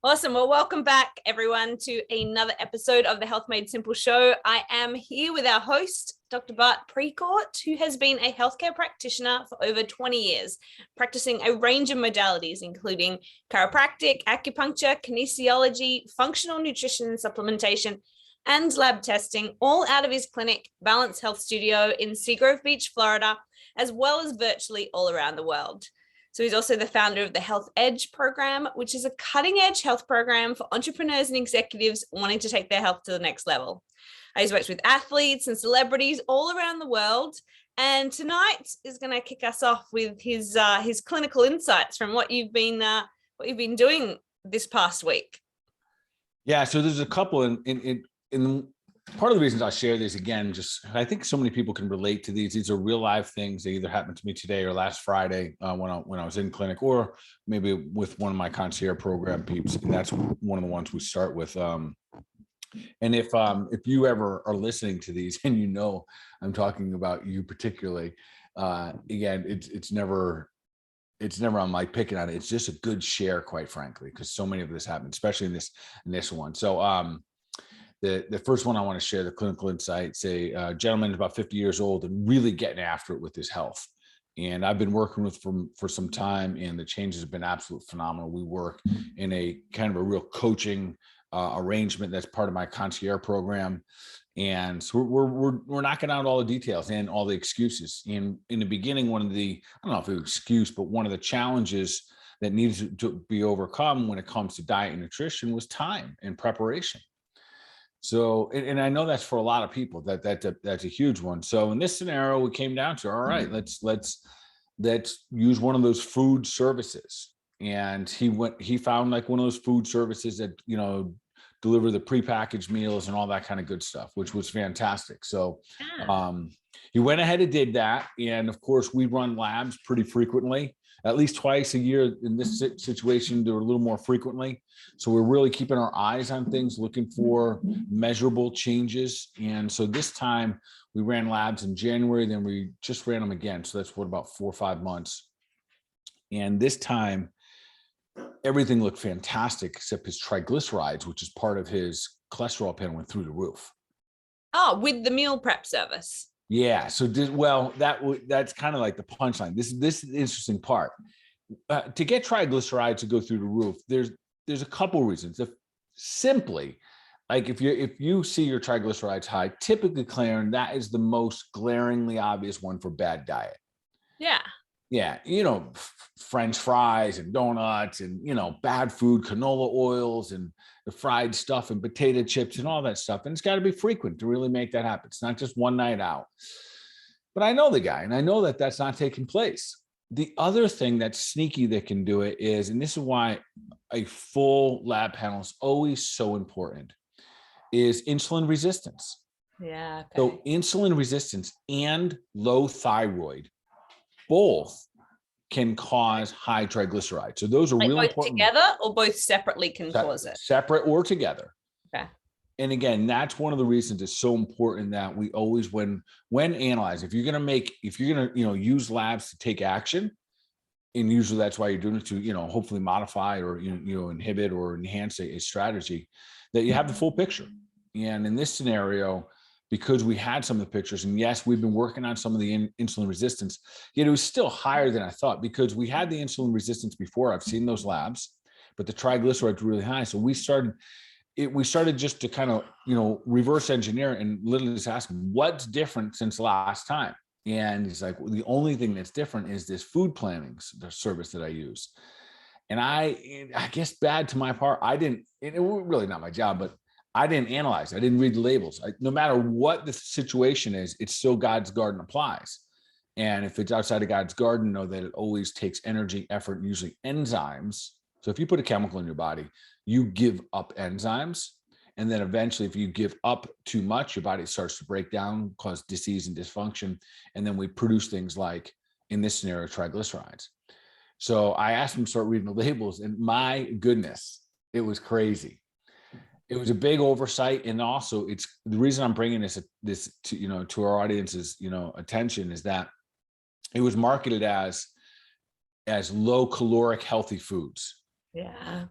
Awesome. Well, welcome back, everyone, to another episode of the Health Made Simple show. I am here with our host, Dr. Bart Precourt, who has been a healthcare practitioner for over 20 years, practicing a range of modalities, including chiropractic, acupuncture, kinesiology, functional nutrition and supplementation, and lab testing, all out of his clinic, Balance Health Studio in Seagrove Beach, Florida, as well as virtually all around the world. So he's also the founder of the Health Edge program, which is a cutting-edge health program for entrepreneurs and executives wanting to take their health to the next level. He's worked with athletes and celebrities all around the world. And tonight is going to kick us off with his clinical insights from what you've been doing this past week. Yeah, so there's a couple in part of the reasons I share these again, just I think so many people can relate to these. These are real life things. They either happened to me today or last Friday when I was in clinic, or maybe with one of my concierge program peeps. And that's one of the ones we start with. And if you ever are listening to these and you know I'm talking about you particularly, again, it's never on like picking on it. It's just a good share, quite frankly, because so many of this happened, especially in this one. So the first one I want to share, the clinical insights, a gentleman about 50 years old and really getting after it with his health. And I've been working with for some time, and the changes have been absolutely phenomenal. We work in a kind of a real coaching arrangement that's part of my concierge program. And so we're knocking out all the details and all the excuses. In the beginning, one of the, I don't know if it was an excuse, but one of the challenges that needs to be overcome when it comes to diet and nutrition was time and preparation. So, and I know that's for a lot of people that's a huge one. So in this scenario, we came down to, all right, let's use one of those food services. And he found like one of those food services that, deliver the prepackaged meals and all that kind of good stuff, which was fantastic. So he went ahead and did that. And of course, we run labs pretty frequently, at least twice a year. In this situation, they're a little more frequently. So we're really keeping our eyes on things, looking for measurable changes. And so this time we ran labs in January, then we just ran them again. So that's about 4 or 5 months. And this time, everything looked fantastic except his triglycerides, which is part of his cholesterol pen, went through the roof. Oh, with the meal prep service. Yeah. So that's kind of like the punchline. This is the interesting part. To get triglycerides to go through the roof, there's a couple reasons. Simply, like if you see your triglycerides high, typically, Karen, that is the most glaringly obvious one for bad diet. Yeah. Yeah, French fries and donuts and, bad food, canola oils and the fried stuff and potato chips and all that stuff. And it's got to be frequent to really make that happen. It's not just one night out. But I know the guy, and I know that that's not taking place. The other thing that's sneaky that can do it is, and this is why a full lab panel is always so important, is insulin resistance. Yeah. Okay. So insulin resistance and low thyroid both can cause high triglycerides. So those are like really both important. Together or both separately can cause it? Separate or together. Okay. And again, that's one of the reasons it's so important that we always, when analyze, if you're going to use labs to take action, and usually that's why you're doing it to, hopefully modify or, inhibit or enhance a strategy, that you have the full picture. And in this scenario, because we had some of the pictures, and yes, we've been working on some of the insulin resistance, yet it was still higher than I thought, because we had the insulin resistance before. I've seen those labs, but the triglycerides were really high. So we started just to kind of, reverse engineer and literally just ask him, what's different since last time? And he's like, well, the only thing that's different is this food planning service that I use. And I guess bad to my part, it was really not my job, but I didn't analyze. I didn't read the labels. No matter what the situation is, it's still God's garden applies. And if it's outside of God's garden, know that it always takes energy, effort, and usually enzymes. So if you put a chemical in your body, you give up enzymes. And then eventually, if you give up too much, your body starts to break down, cause disease and dysfunction. And then we produce things like, in this scenario, triglycerides. So I asked him to start reading the labels, and my goodness, it was crazy. It was a big oversight. And also it's the reason I'm bringing this to, to our audience's, attention, is that it was marketed as low caloric, healthy foods. Yeah.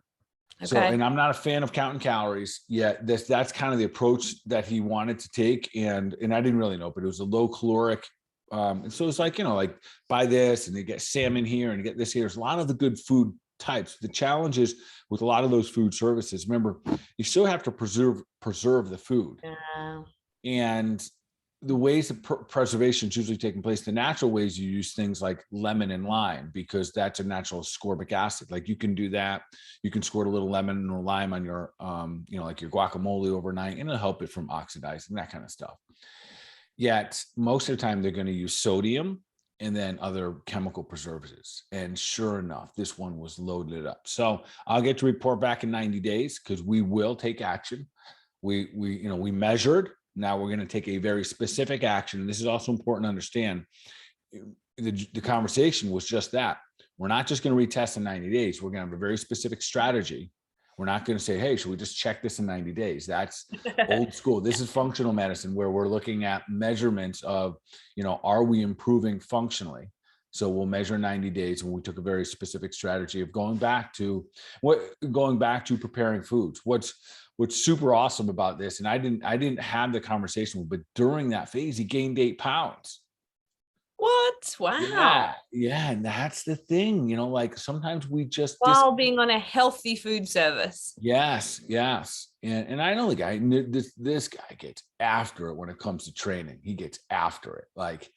So, and I'm not a fan of counting calories yet. That's kind of the approach that he wanted to take. And I didn't really know, but it was a low caloric. And so it's like, like buy this and you get salmon here and you get this here. There's a lot of the good food types. The challenge is with a lot of those food services, remember, you still have to preserve the food. Yeah. And the ways of preservation is usually taking place, the natural ways, you use things like lemon and lime, because that's a natural ascorbic acid. Like you can do that. You can squirt a little lemon and a lime on your, like your guacamole overnight, and it'll help it from oxidizing, that kind of stuff. Yet most of the time they're going to use sodium and then other chemical preservatives. And sure enough, this one was loaded up. So I'll get to report back in 90 days because we will take action. We measured. Now we're going to take a very specific action. And this is also important to understand. The conversation was just that. We're not just going to retest in 90 days. We're going to have a very specific strategy. We're not going to say, hey, should we just check this in 90 days? That's old school. This is functional medicine where we're looking at measurements of, are we improving functionally? So we'll measure 90 days. And we took a very specific strategy of going back to preparing foods. What's super awesome about this, and I didn't have the conversation, but during that phase, he gained 8 pounds. What? Wow. Yeah. And that's the thing, like sometimes we just while being on a healthy food service. Yes. And I know the guy, this guy gets after it when it comes to training. He gets after it. Like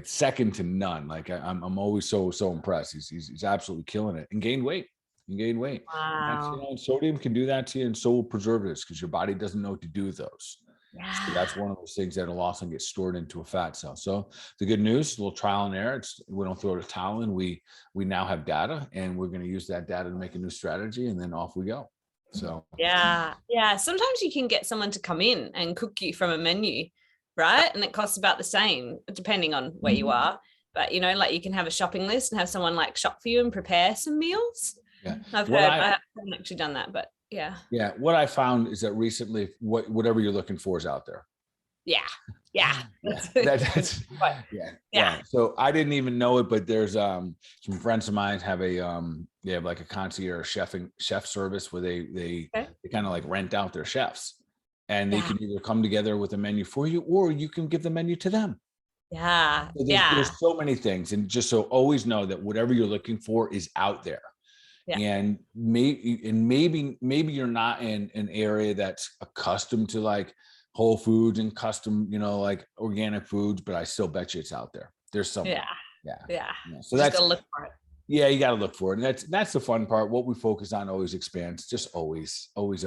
second to none. Like I'm always so impressed. He's absolutely killing it, and gained weight. Wow. And sodium can do that to you, and so will preservatives, because your body doesn't know what to do with those. Yeah. So that's one of those things that'll also get stored into a fat cell. So the good news, a little trial and error. We don't throw the towel in. We now have data, and we're going to use that data to make a new strategy, and then off we go. So yeah. Sometimes you can get someone to come in and cook you from a menu, right? And it costs about the same, depending on where you are. But like you can have a shopping list and have someone like shop for you and prepare some meals. Yeah, I haven't actually done that, but yeah. What I found is that recently, whatever you're looking for is out there. Yeah. So I didn't even know it, but there's some friends of mine have they have like a concierge chef service where they kind of like rent out their chefs, and they can either come together with a menu for you, or you can give the menu to them. Yeah. So there's so many things, and just so always know that whatever you're looking for is out there. Yeah. And maybe you're not in an area that's accustomed to like whole foods and custom, like organic foods, but I still bet you it's out there. There's something. Yeah. So that's gotta look for it. Yeah, you got to look for it. And that's the fun part. What we focus on always expands. Just always. Yeah.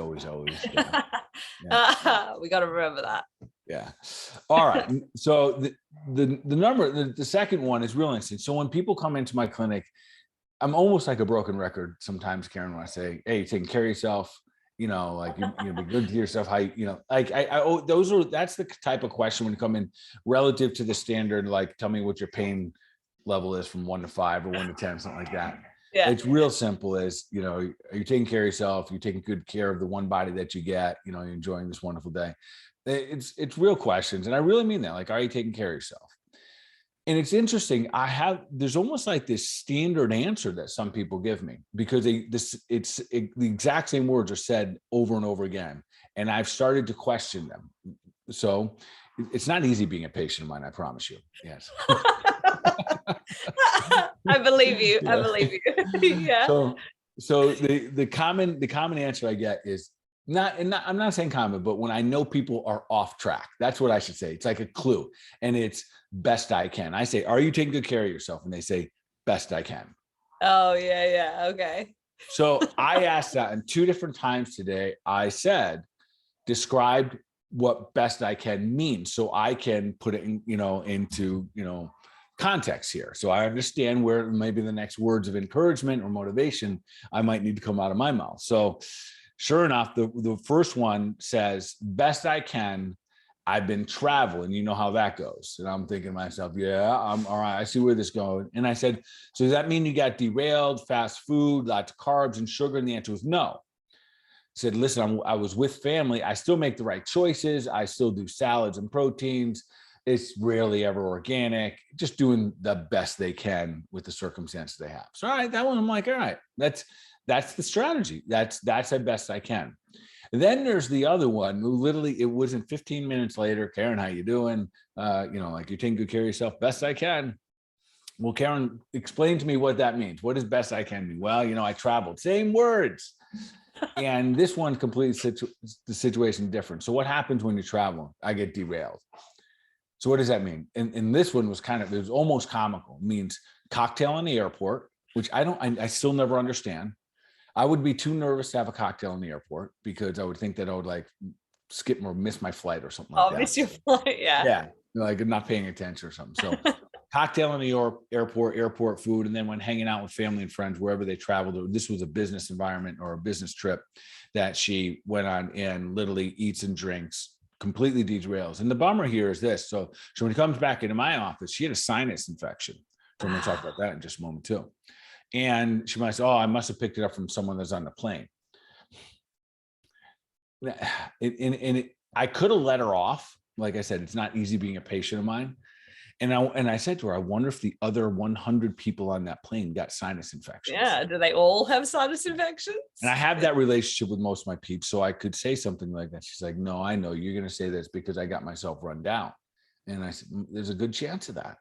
We got to remember that. Yeah. All right. So the second one is real interesting. So when people come into my clinic, I'm almost like a broken record sometimes, Karen, when I say, hey, you're taking care of yourself, like you be good to yourself. How, that's the type of question when you come in relative to the standard, like tell me what your pain level is from 1 to 5 or 1 to 10, something like that. Yeah. It's real simple as, are you taking care of yourself? You're taking good care of the one body that you get, you're enjoying this wonderful day. It's real questions. And I really mean that. Like, are you taking care of yourself? And it's interesting. There's almost like this standard answer that some people give me, because the exact same words are said over and over again. And I've started to question them. So it's not easy being a patient of mine, I promise you. Yes. I believe you. Yeah. I believe you. Yeah. So the common answer I get is I'm not saying common, but when I know people are off track, that's what I should say. It's like a clue, and it's best I can. I say, are you taking good care of yourself? And they say, best I can. Oh, yeah. Okay. So I asked that, and 2 different times today, I said, describe what best I can means, so I can put it in, into, context here. So I understand where maybe the next words of encouragement or motivation I might need to come out of my mouth. So sure enough, the first one says, best I can, I've been traveling. You know how that goes. And I'm thinking to myself, yeah, I'm all right. I see where this is going. And I said, so does that mean you got derailed, fast food, lots of carbs and sugar? And the answer was no. I said, listen, I was with family. I still make the right choices. I still do salads and proteins. It's rarely ever organic, just doing the best they can with the circumstances they have. So, all right, that one, I'm like, all right, that's the strategy. That's the best I can. And then there's the other one who literally, it wasn't 15 minutes later, Karen, how you doing? Like, you're taking good care of yourself. Best I can. Well, Karen, explain to me what that means. What does best I can mean? Well, I traveled. Same words. And this one completely the situation different. So what happens when you travel? I get derailed. So what does that mean? And this one was it was almost comical. It means cocktail in the airport, which I still never understand. I would be too nervous to have a cocktail in the airport because I would think that I would like skip or miss my flight or something like that. Miss your flight, yeah. Yeah, like not paying attention or something. So cocktail in the airport food. And then when hanging out with family and friends, wherever they traveled, this was a business environment or a business trip that she went on and literally eats and drinks, completely derails. And the bummer here is this. So when he comes back into my office, she had a sinus infection. So I'm going to talk about that in just a moment too. And she might say, I must have picked it up from someone that's on the plane. I could have let her off. Like I said, it's not easy being a patient of mine. And I said to her, I wonder if the other 100 people on that plane got sinus infections. Yeah. Do they all have sinus infections? And I have that relationship with most of my peeps. So I could say something like that. She's like, no, I know you're going to say this because I got myself run down. And I said, there's a good chance of that.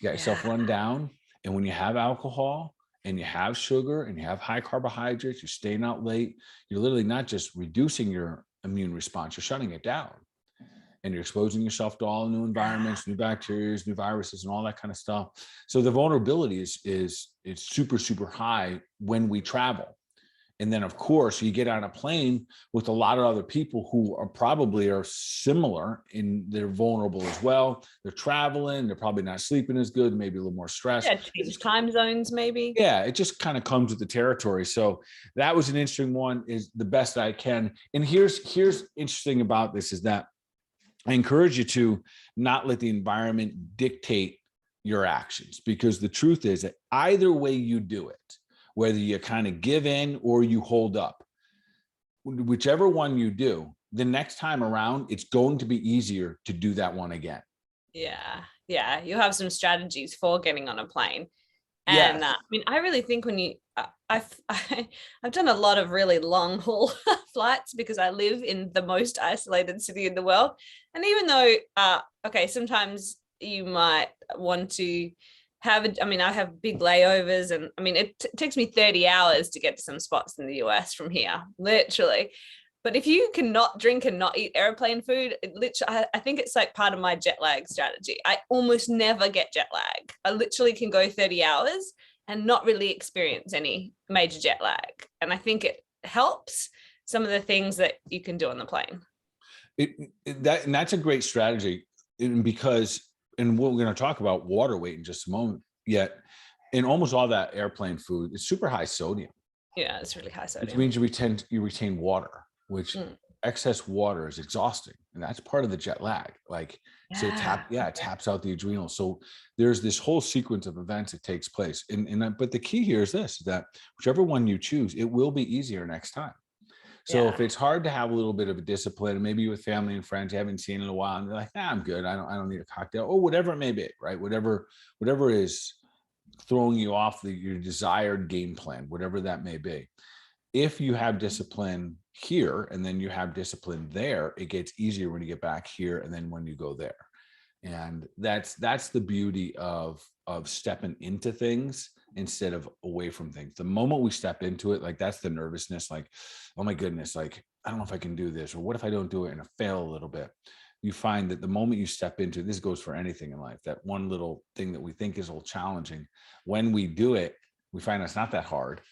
You got yourself run down. And when you have alcohol and you have sugar and you have high carbohydrates, you're staying out late, you're literally not just reducing your immune response, you're shutting it down. And you're exposing yourself to all new environments, new bacteria, new viruses, and all that kind of stuff. So the vulnerability is super, super high when we travel. And then, of course, you get on a plane with a lot of other people who are similar in they're vulnerable as well. They're traveling. They're probably not sleeping as good, maybe a little more stressed. Yeah, change time zones, maybe. Yeah, it just kind of comes with the territory. So that was an interesting one, is the best I can. And here's interesting about this is that I encourage you to not let the environment dictate your actions, because the truth is that either way you do it, whether you kind of give in or you hold up, whichever one you do, the next time around, it's going to be easier to do that one again. Yeah. Yeah. You have some strategies for getting on a plane. And I really think when I've done a lot of really long haul flights because I live in the most isolated city in the world. And even though, sometimes you might want to I have big layovers, and it takes me 30 hours to get to some spots in the US from here, literally. But if you cannot drink and not eat airplane food, I think it's like part of my jet lag strategy. I almost never get jet lag. I literally can go 30 hours and not really experience any major jet lag. And I think it helps some of the things that you can do on the plane. That's a great strategy, and we're going to talk about water weight in just a moment. Yet, in almost all that airplane food, it's super high sodium. Yeah, it's really high sodium. Which means you retain water, which excess water is exhausting, and that's part of the jet lag. So it taps out the adrenals. So there's this whole sequence of events that takes place. But the key here is this: that whichever one you choose, it will be easier next time. So if it's hard to have a little bit of a discipline, maybe with family and friends you haven't seen in a while, and they're like, I'm good. I don't need a cocktail, or whatever it may be, right? Whatever is throwing you off your desired game plan, whatever that may be. If you have discipline here and then you have discipline there, it gets easier when you get back here and then when you go there. And that's the beauty of stepping into things instead of away from things. The moment we step into it, that's the nervousness, oh my goodness, I don't know if I can do this, or what if I don't do it and I fail a little bit. You find that the moment you step into this, goes for anything in life, that one little thing that we think is a little challenging, when we do it, we find it's not that hard.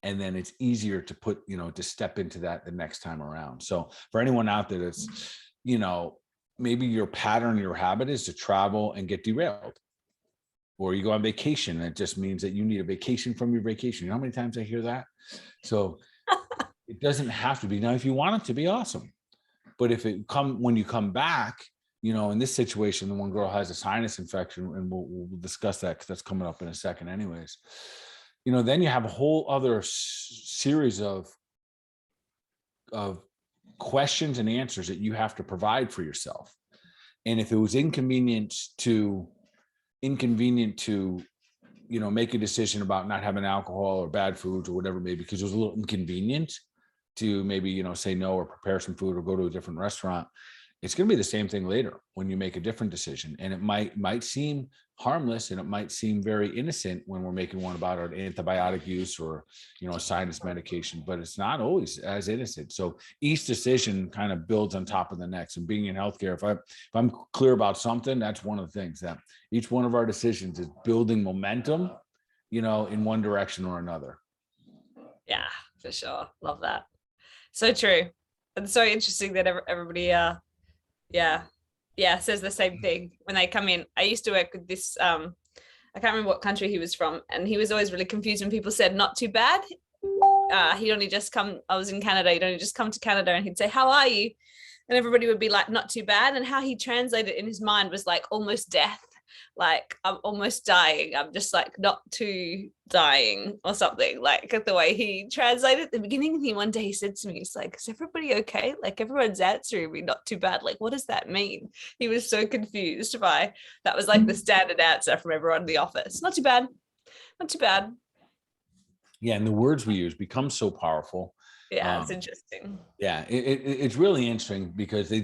And then it's easier to to step into that the next time around. So for anyone out there that's, maybe your pattern, your habit is to travel and get derailed, or you go on vacation and it just means that you need a vacation from your vacation. You know how many times I hear that? So it doesn't have to be. Now, if you want it to be, awesome. But when you come back, in this situation, the one girl has a sinus infection, and we'll discuss that because that's coming up in a second anyways. Then you have a whole other series of questions and answers that you have to provide for yourself. And if it was inconvenient to make a decision about not having alcohol or bad foods or whatever, maybe because it was a little inconvenient to maybe, say no or prepare some food or go to a different restaurant, it's going to be the same thing later when you make a different decision. And it might seem harmless and it might seem very innocent when we're making one about an antibiotic use or, a sinus medication, but it's not always as innocent. So each decision kind of builds on top of the next. And being in healthcare, if I'm clear about something, that's one of the things, that each one of our decisions is building momentum, in one direction or another. Yeah, for sure. Love that. So true. And so interesting that everybody, says the same thing when they come in. I used to work with this, I can't remember what country he was from, and he was always really confused when people said not too bad. He'd only just come, I was in Canada, he'd only just come to Canada, and he'd say, how are you? And everybody would be like, not too bad. And how he translated in his mind was like almost death. Like, I'm almost dying. I'm just like not too dying or something, like the way he translated at the beginning. And one day he said to me, he's like, is everybody okay? Like, everyone's answering me not too bad. Like, what does that mean? He was so confused by that. Was like the standard answer from everyone in the office. Not too bad. Not too bad. Yeah. And the words we use become so powerful. Yeah, it's interesting. Yeah, it's really interesting because it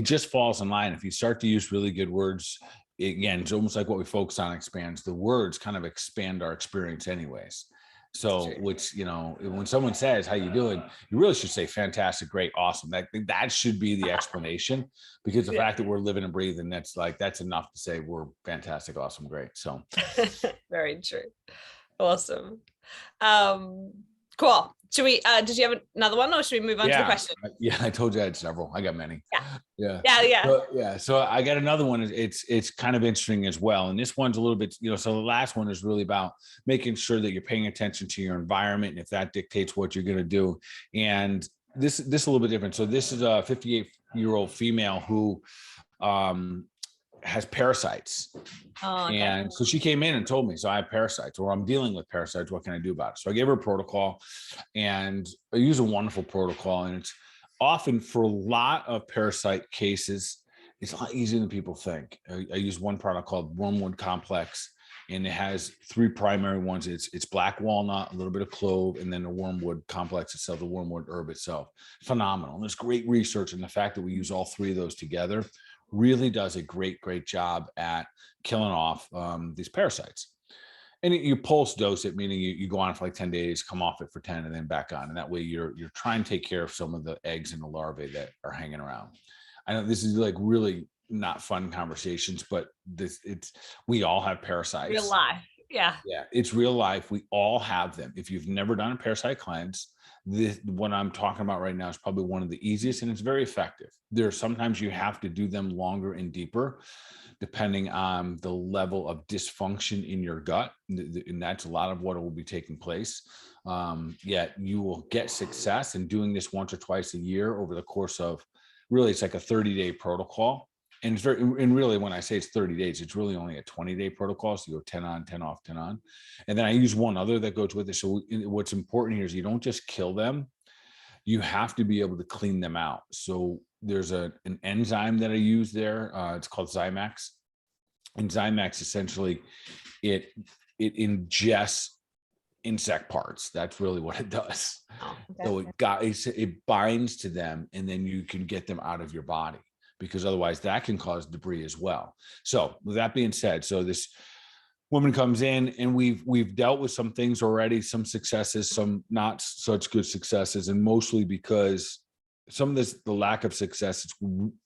just falls in line. If you start to use really good words, again, it's almost like what we focus on expands. The words kind of expand our experience anyways. So, which, when someone says, how you doing? You really should say fantastic, great, awesome. That should be the explanation, because the fact that we're living and breathing, that's enough to say we're fantastic, awesome, great. So very true. Awesome. Cool. Should we, did you have another one, or should we move on to the question? Yeah, I told you I had several. I got many. Yeah. So I got another one. It's kind of interesting as well. And this one's a little bit, so the last one is really about making sure that you're paying attention to your environment, and if that dictates what you're going to do. And this is a little bit different. So this is a 58-year-old female who has parasites. Oh, okay. And so she came in and told me, so I have parasites, or I'm dealing with parasites. What can I do about it? So I gave her a protocol, and I use a wonderful protocol. And it's often, for a lot of parasite cases, it's a lot easier than people think. I use one product called Wormwood Complex, and it has 3 primary ones. It's black walnut, a little bit of clove, and then the wormwood complex itself, the wormwood herb itself. Phenomenal. And there's great research, and the fact that we use all 3 of those together really does a great job at killing off these parasites. And you pulse dose it, meaning you go on for like 10 days, come off it for 10, and then back on. And that way you're trying to take care of some of the eggs and the larvae that are hanging around. I know this is like really not fun conversations, but we all have parasites. Real life. Yeah. Yeah. It's real life. We all have them. If you've never done a parasite cleanse, what I'm talking about right now is probably one of the easiest, and it's very effective. Sometimes you have to do them longer and deeper, depending on the level of dysfunction in your gut. And that's a lot of what will be taking place. Yet you will get success in doing this once or twice a year over the course of, really, it's like a 30-day protocol. And really, when I say it's 30 days, it's really only a 20-day protocol. So you go 10 on, 10 off, 10 on. And then I use one other that goes with it. So what's important here is you don't just kill them. You have to be able to clean them out. So there's an enzyme that I use there. It's called Zymax. And Zymax, essentially, it ingests insect parts. That's really what it does. Oh, okay. So it binds to them, and then you can get them out of your body, because otherwise that can cause debris as well. So with that being said, so this woman comes in, and we've dealt with some things already, some successes, some not such good successes, and mostly because some of the lack of success,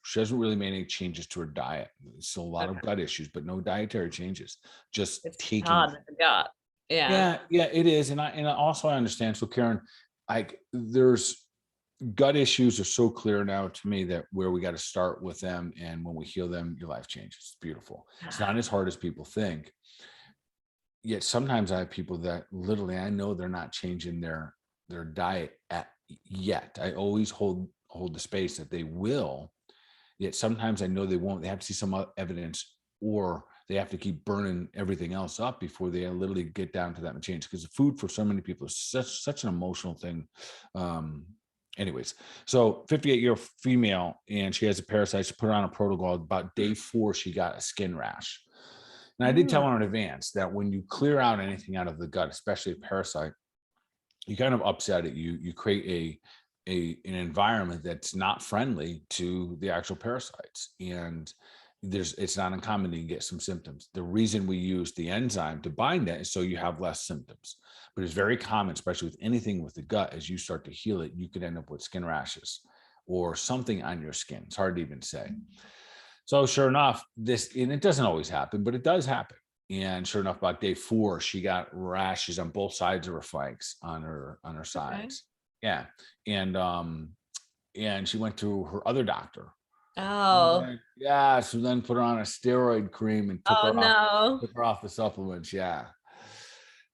she hasn't really made any changes to her diet. There's still a lot of gut issues, but no dietary changes. Just it's taking hard with the gut. Yeah, it is. And I understand. So Karen, like, there's gut issues are so clear now to me that where we got to start with them. And when we heal them, your life changes. It's beautiful. It's not as hard as people think. Yet sometimes I have people that literally, I know they're not changing their diet yet. I always hold the space that they will. Yet sometimes I know they won't. They have to see some evidence, or they have to keep burning everything else up before they literally get down to that and change. Because the food for so many people is such an emotional thing. Anyways, so 58-year-old female, and she has a parasite. She put her on a protocol. About day 4, she got a skin rash. And I did tell her in advance that when you clear out anything out of the gut, especially a parasite, you kind of upset it. You create an environment that's not friendly to the actual parasites. And it's not uncommon to get some symptoms. The reason we use the enzyme to bind it is so you have less symptoms. But it's very common, especially with anything with the gut, as you start to heal it, you could end up with skin rashes or something on your skin. It's hard to even say. So sure enough, and it doesn't always happen, but it does happen. And sure enough, about day 4, she got rashes on both sides of her flanks, on her sides. Okay. Yeah. And she went to her other doctor. Oh. Yeah. So then put her on a steroid cream and took her off the supplements. Yeah.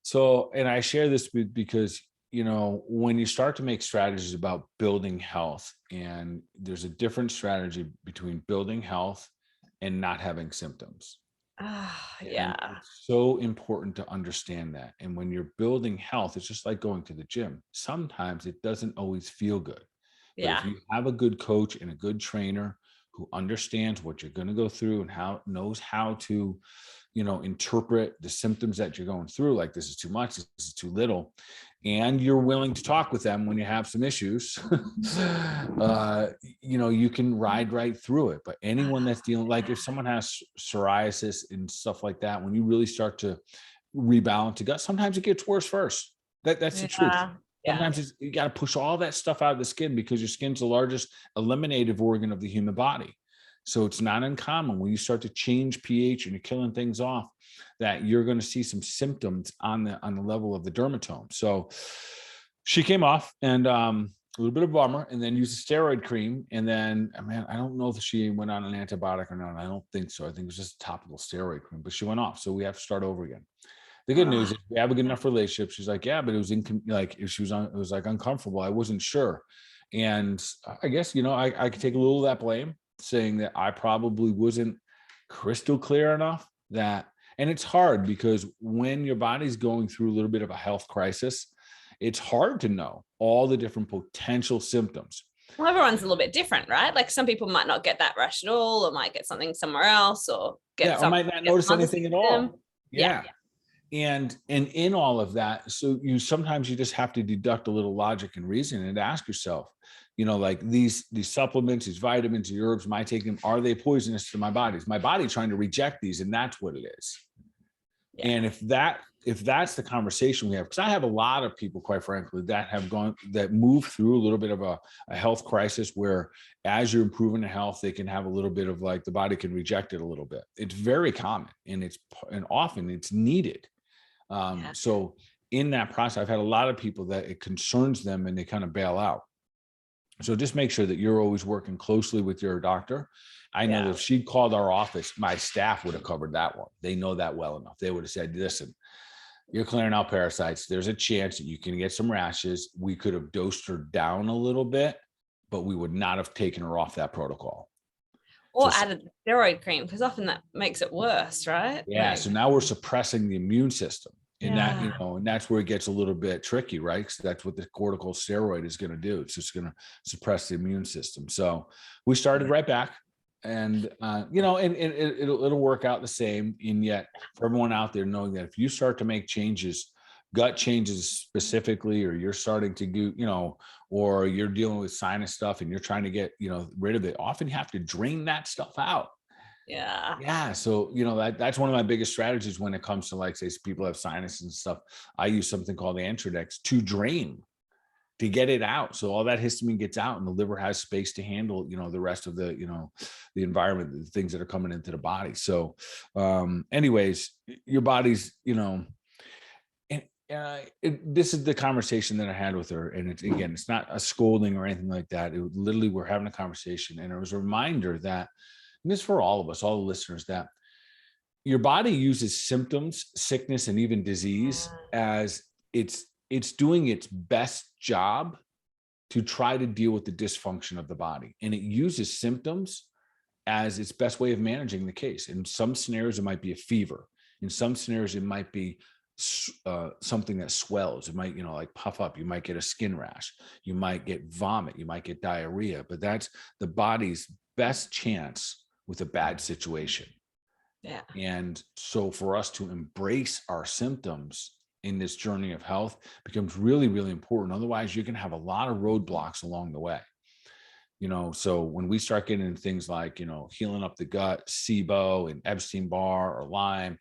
So, and I share this because, when you start to make strategies about building health, and there's a different strategy between building health and not having symptoms. Yeah. And it's so important to understand that. And when you're building health, it's just like going to the gym. Sometimes it doesn't always feel good. But if you have a good coach and a good trainer who understands what you're going to go through and knows how to, interpret the symptoms that you're going through, like this is too much, this is too little, and you're willing to talk with them when you have some issues, you can ride right through it. But anyone that's dealing, like if someone has psoriasis and stuff like that, when you really start to rebalance the gut, sometimes it gets worse first. That's the truth. Sometimes you got to push all that stuff out of the skin, because your skin's the largest eliminative organ of the human body. So it's not uncommon when you start to change pH and you're killing things off, that you're going to see some symptoms on the level of the dermatome. So she came off, and a little bit of bummer, and then used a steroid cream. And then, I don't know if she went on an antibiotic or not. I don't think so. I think it was just a topical steroid cream, but she went off. So we have to start over again. The good news is we have a good enough relationship. She's like, yeah, but it was it was like uncomfortable. I wasn't sure. And I guess, I could take a little of that blame, saying that I probably wasn't crystal clear enough that, and it's hard because when your body's going through a little bit of a health crisis, it's hard to know all the different potential symptoms. Well, everyone's a little bit different, right? Like some people might not get that rash at all, or might get something somewhere else, or or might not notice anything at all. Yeah. And in all of that, so sometimes you just have to deduct a little logic and reason and ask yourself, like these supplements, these vitamins, the herbs, am I taking them? Are they poisonous to my body? Is my body trying to reject these? And that's what it is. Yeah. And if that's the conversation we have, because I have a lot of people, quite frankly, that move through a little bit of a health crisis, where as you're improving the health, they can have a little bit of like the body can reject it a little bit. It's very common, and often it's needed. So in that process, I've had a lot of people that it concerns them and they kind of bail out. So just make sure that you're always working closely with your doctor. I know that if she'd called our office, my staff would have covered that one. They know that well enough. They would have said, listen, you're clearing out parasites. There's a chance that you can get some rashes. We could have dosed her down a little bit, but we would not have taken her off that protocol. Or added the steroid cream, because often that makes it worse, right? Yeah. So now we're suppressing the immune system. And that, and that's where it gets a little bit tricky, right? Because that's what the corticosteroid is going to do. It's just going to suppress the immune system. So we started right back, and and it'll work out the same. And yet, for everyone out there, knowing that if you start to make changes, gut changes specifically, or you're starting to do, or you're dealing with sinus stuff and you're trying to get, rid of it, often you have to drain that stuff out. Yeah. So, that's one of my biggest strategies when it comes to, like, say, people have sinus and stuff. I use something called Androgens to drain, to get it out. So all that histamine gets out and the liver has space to handle, the rest of the, the environment, the things that are coming into the body. So anyways, your body's, this is the conversation that I had with her. And it's not a scolding or anything like that. Literally, we're having a conversation, and it was a reminder that, and this is for all of us, all the listeners, that your body uses symptoms, sickness, and even disease as it's doing its best job to try to deal with the dysfunction of the body. And it uses symptoms as its best way of managing the case. In some scenarios, it might be a fever. In some scenarios, it might be something that swells. It might, like puff up. You might get a skin rash. You might get vomit. You might get diarrhea. But that's the body's best chance with a bad situation. Yeah. And so for us to embrace our symptoms in this journey of health becomes really, really important. Otherwise, you're going to have a lot of roadblocks along the way. So when we start getting into things like, healing up the gut, SIBO and Epstein-Barr or Lyme,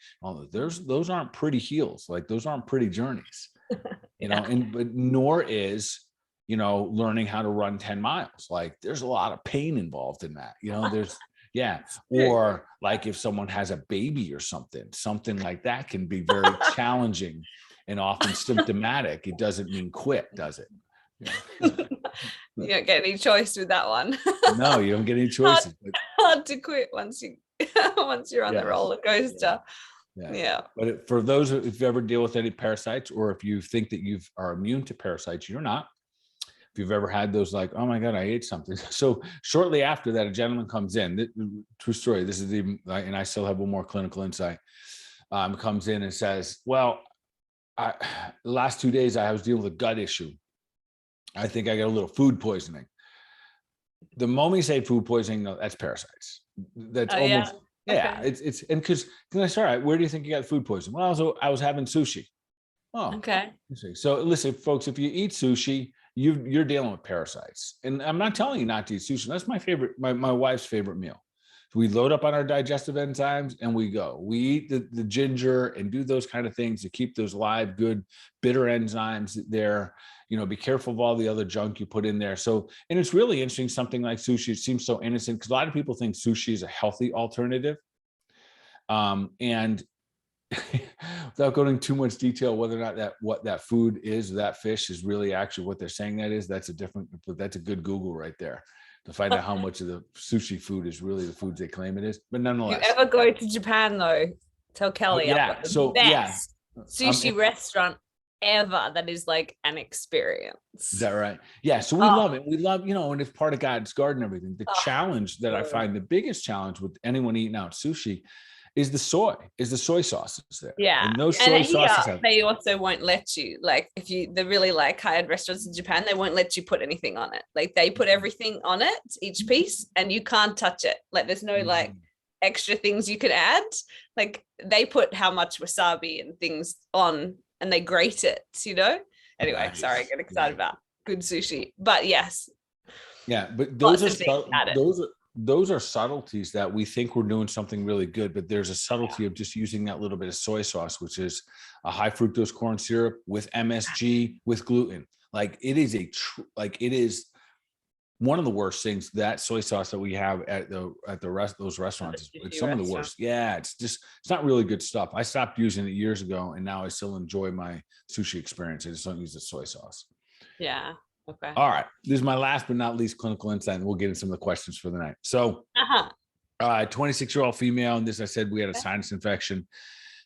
those aren't pretty heals. Like those aren't pretty journeys, but nor is, learning how to run 10 miles. Like there's a lot of pain involved in that, or like if someone has a baby or something like that can be very challenging and often symptomatic. It doesn't mean quit, does it? You don't get any choice with that one. No, you don't get any choices. Hard to quit once you're on the roller coaster. Yeah. But for those, if you ever deal with any parasites, or if you think that you are immune to parasites, you're not. If you've ever had those, like, oh my God, I ate something. So shortly after that, a gentleman comes in. True story. This is and I still have one more clinical insight. Comes in and says, well, the last 2 days I was dealing with a gut issue. I think I got a little food poisoning. The moment you say food poisoning, no, that's parasites. That's almost, it's, and because I said, all right, where do you think you got food poisoning? Well, I was having sushi. Oh, okay. So listen, folks, if you eat sushi, you're dealing with parasites. And I'm not telling you not to eat sushi. That's my favorite, my wife's favorite meal. We load up on our digestive enzymes and we go. We eat the ginger and do those kind of things to keep those live, good, bitter enzymes there. Be careful of all the other junk you put in there. So, and it's really interesting, something like sushi, it seems so innocent because a lot of people think sushi is a healthy alternative. And without going into too much detail, whether or not what that food is, that fish is really actually what they're saying that is, that's a good Google right there to find out how much of the sushi food is really the foods they claim it is. But nonetheless. If you ever go to Japan though, tell Kelly I've got the best sushi restaurant ever that is like an experience. Is that right? Yeah. So we love it. We love, and it's part of God's garden and everything. The challenge that I find, the biggest challenge with anyone eating out sushi is the soy sauces there. Yeah. And those soy sauces they also won't let you, like if the really like high-end restaurants in Japan, they won't let you put anything on it. Like they put everything on it, each piece, and you can't touch it. Like there's no like extra things you could add. Like they put how much wasabi and things on and they grate it, Anyway, sorry, I get excited about good sushi. But yes. Yeah, but those are subtleties that we think we're doing something really good, but there's a subtlety of just using that little bit of soy sauce, which is a high fructose corn syrup with MSG, with gluten. Like it is it is one of the worst things, that soy sauce that we have at those restaurants. It's some of the worst. Yeah, it's not really good stuff. I stopped using it years ago, and now I still enjoy my sushi experience. I just don't use the soy sauce. Yeah. Okay. All right. This is my last but not least clinical insight, and we'll get into some of the questions for the night. So, 26-year-old female, and this I said we had a sinus infection.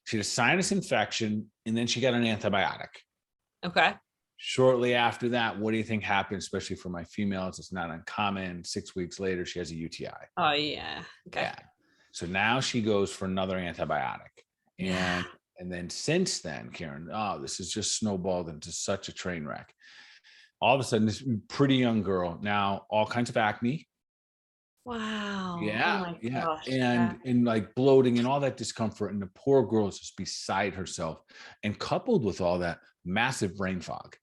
She had a sinus infection, and then she got an antibiotic. Okay. Shortly after that, what do you think happened, especially for my females? It's not uncommon. 6 weeks later, she has a UTI. Oh, yeah. Okay. Yeah. So now she goes for another antibiotic. And then since then, Karen, this has just snowballed into such a train wreck. All of a sudden, this pretty young girl, now all kinds of acne. Wow. Yeah. Gosh. And like bloating and all that discomfort. And the poor girl is just beside herself. And coupled with all that, massive brain fog.